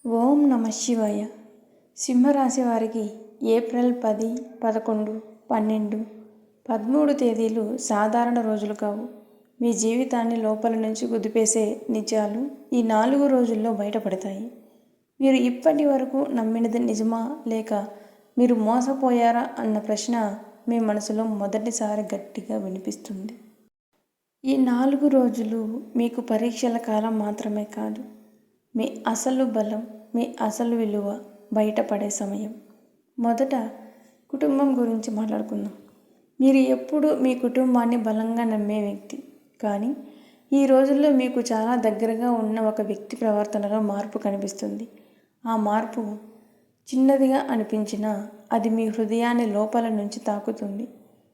ఓం నమ శివాయ. సింహరాశి వారికి ఏప్రిల్ 10, 11, 12, 13 తేదీలు సాధారణ రోజులు కావు. మీ జీవితాన్ని లోపల నుంచి కుదిపేసే నిజాలు ఈ 4 రోజుల్లో బయటపడతాయి. మీరు ఇప్పటి వరకు నమ్మినది నిజమా లేక మీరు మోసపోయారా అన్న ప్రశ్న మీ మనసులో మొదటిసారి గట్టిగా వినిపిస్తుంది. ఈ 4 రోజులు మీకు పరీక్షల కాలం మాత్రమే కాదు, మీ అసలు బలం, మీ అసలు విలువ బయటపడే సమయం. మొదట కుటుంబం గురించి మాట్లాడుకుందాం. మీరు ఎప్పుడు మీ కుటుంబాన్ని బలంగా నమ్మే వ్యక్తి, కానీ ఈ రోజుల్లో మీకు చాలా దగ్గరగా ఉన్న ఒక వ్యక్తి ప్రవర్తనలో మార్పు కనిపిస్తుంది. ఆ మార్పు చిన్నదిగా అనిపించినా అది మీ హృదయాన్ని లోపల నుంచి తాకుతుంది.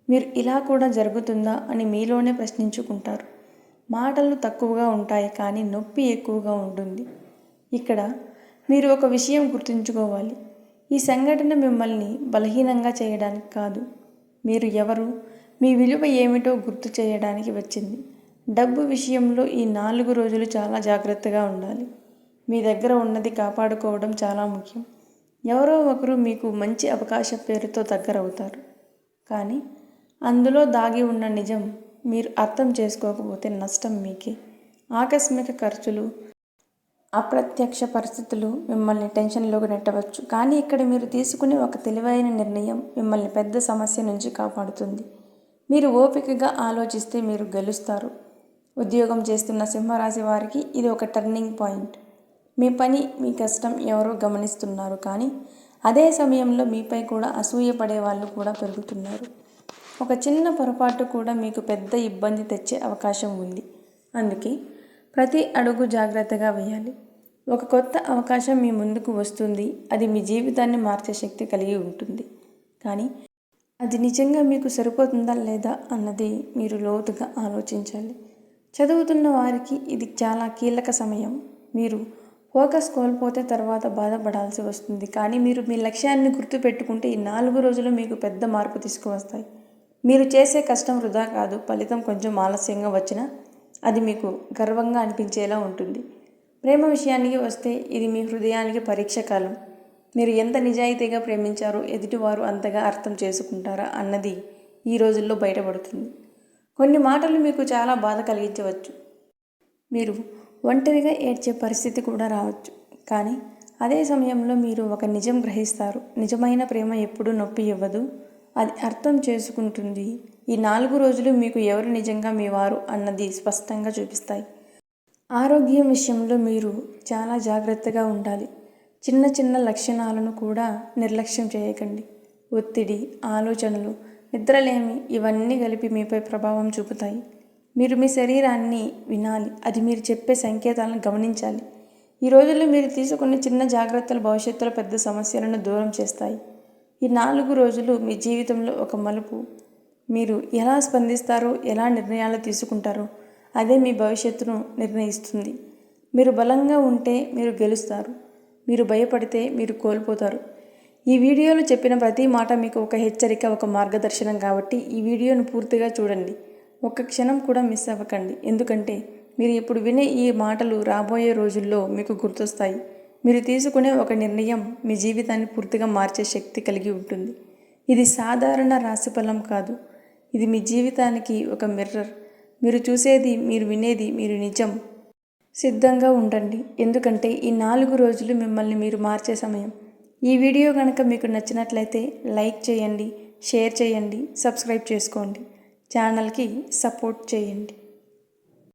మీరు ఇలా కూడా జరుగుతుందా అని మీలోనే ప్రశ్నించుకుంటారు. మాటలు తక్కువగా ఉంటాయి కానీ నొప్పి ఎక్కువగా ఉంటుంది. ఇక్కడ మీరు ఒక విషయం గుర్తుంచుకోవాలి. ఈ సంఘటన మిమ్మల్ని బలహీనంగా చేయడానికి కాదు, మీరు ఎవరు, మీ విలువ ఏమిటో గుర్తు చేయడానికి వచ్చింది. డబ్బు విషయంలో ఈ 4 రోజులు చాలా జాగ్రత్తగా ఉండాలి. మీ దగ్గర ఉన్నది కాపాడుకోవడం చాలా ముఖ్యం. ఎవరో ఒకరు మీకు మంచి అవకాశం పేరుతో దగ్గరవుతారు, కానీ అందులో దాగి ఉన్న నిజం మీరు అర్థం చేసుకోకపోతే నష్టం మీకే. ఆకస్మిక ఖర్చులు, అప్రత్యక్ష పరిస్థితులు మిమ్మల్ని టెన్షన్లోకి నెట్టవచ్చు, కానీ ఇక్కడ మీరు తీసుకునే ఒక తెలివైన నిర్ణయం మిమ్మల్ని పెద్ద సమస్య నుంచి కాపాడుతుంది. మీరు ఓపికగా ఆలోచిస్తే మీరు గెలుస్తారు. ఉద్యోగం చేస్తున్న సింహరాశి వారికి ఇది ఒక టర్నింగ్ పాయింట్. మీ పని, మీ కష్టం ఎవరో గమనిస్తున్నారు, కానీ అదే సమయంలో మీపై కూడా అసూయపడే వాళ్ళు కూడా పెరుగుతున్నారు. ఒక చిన్న పొరపాటు కూడా మీకు పెద్ద ఇబ్బంది తెచ్చే అవకాశం ఉంది. అందుకే ప్రతి అడుగు జాగ్రత్తగా వేయాలి. ఒక కొత్త అవకాశం మీ ముందుకు వస్తుంది. అది మీ జీవితాన్ని మార్చే శక్తి కలిగి ఉంటుంది, కానీ అది నిజంగా మీకు సరిపోతుందా లేదా అన్నది మీరు లోతుగా ఆలోచించాలి. చదువుతున్న వారికి ఇది చాలా కీలక సమయం. మీరు ఫోకస్ కోల్పోతే తర్వాత బాధపడాల్సి వస్తుంది, కానీ మీరు మీ లక్ష్యాన్ని గుర్తుపెట్టుకుంటే ఈ 4 రోజులు మీకు పెద్ద మార్పు తీసుకువస్తాయి. మీరు చేసే కష్టం వృధా కాదు. ఫలితం కొంచెం ఆలస్యంగా వచ్చినా అది మీకు గర్వంగా అనిపించేలా ఉంటుంది. ప్రేమ విషయానికి వస్తే ఇది మీ హృదయానికి పరీక్ష కాలం. మీరు ఎంత నిజాయితీగా ప్రేమించారో ఎదుటివారు అంతగా అర్థం చేసుకుంటారా అన్నది ఈ రోజుల్లో బయటపడుతుంది. కొన్ని మాటలు మీకు చాలా బాధ కలిగించవచ్చు. మీరు ఒంటరిగా ఏడ్చే పరిస్థితి కూడా రావచ్చు, కానీ అదే సమయంలో మీరు ఒక నిజం గ్రహిస్తారు. నిజమైన ప్రేమ ఎప్పుడూ నొప్పి ఇవ్వదు, అది అర్థం చేసుకుంటుంది. ఈ 4 రోజులు మీకు ఎవరు నిజంగా మీ వారు అన్నది స్పష్టంగా చూపిస్తాయి. ఆరోగ్యం విషయంలో మీరు చాలా జాగ్రత్తగా ఉండాలి. చిన్న చిన్న లక్షణాలను కూడా నిర్లక్ష్యం చేయకండి. ఒత్తిడి, ఆలోచనలు, నిద్రలేమి ఇవన్నీ కలిపి మీపై ప్రభావం చూపుతాయి. మీరు మీ శరీరాన్ని వినాలి, అది మీరు చెప్పే సంకేతాలను గమనించాలి. ఈ రోజుల్లో మీరు తీసుకునే చిన్న జాగ్రత్తలు భవిష్యత్తులో పెద్ద సమస్యలను దూరం చేస్తాయి. ఈ 4 రోజులు మీ జీవితంలో ఒక మలుపు. మీరు ఎలా స్పందిస్తారో, ఎలా నిర్ణయాలు తీసుకుంటారో అదే మీ భవిష్యత్తును నిర్ణయిస్తుంది. మీరు బలంగా ఉంటే మీరు గెలుస్తారు, మీరు భయపడితే మీరు కోల్పోతారు. ఈ వీడియోలో చెప్పిన ప్రతి మాట మీకు ఒక హెచ్చరిక, ఒక మార్గదర్శనం కాబట్టి ఈ వీడియోను పూర్తిగా చూడండి. ఒక్క క్షణం కూడా మిస్ అవ్వకండి, ఎందుకంటే మీరు ఇప్పుడు వినే ఈ మాటలు రాబోయే రోజుల్లో మీకు గుర్తొస్తాయి. మీరు తీసుకునే ఒక నిర్ణయం మీ జీవితాన్ని పూర్తిగా మార్చే శక్తి కలిగి ఉంటుంది. ఇది సాధారణ రాశిఫలం కాదు, ఇది మీ జీవితానికి ఒక మిర్రర్. మీరు చూసేది, మీరు వినేది, మీరు నిజం. సిద్ధంగా ఉండండి, ఎందుకంటే ఈ 4 రోజులు మిమ్మల్ని మీరు మార్చే సమయం. ఈ వీడియో కనుక మీకు నచ్చినట్లయితే లైక్ చేయండి, షేర్ చేయండి, సబ్స్క్రైబ్ చేసుకోండి, ఛానల్కి సపోర్ట్ చేయండి.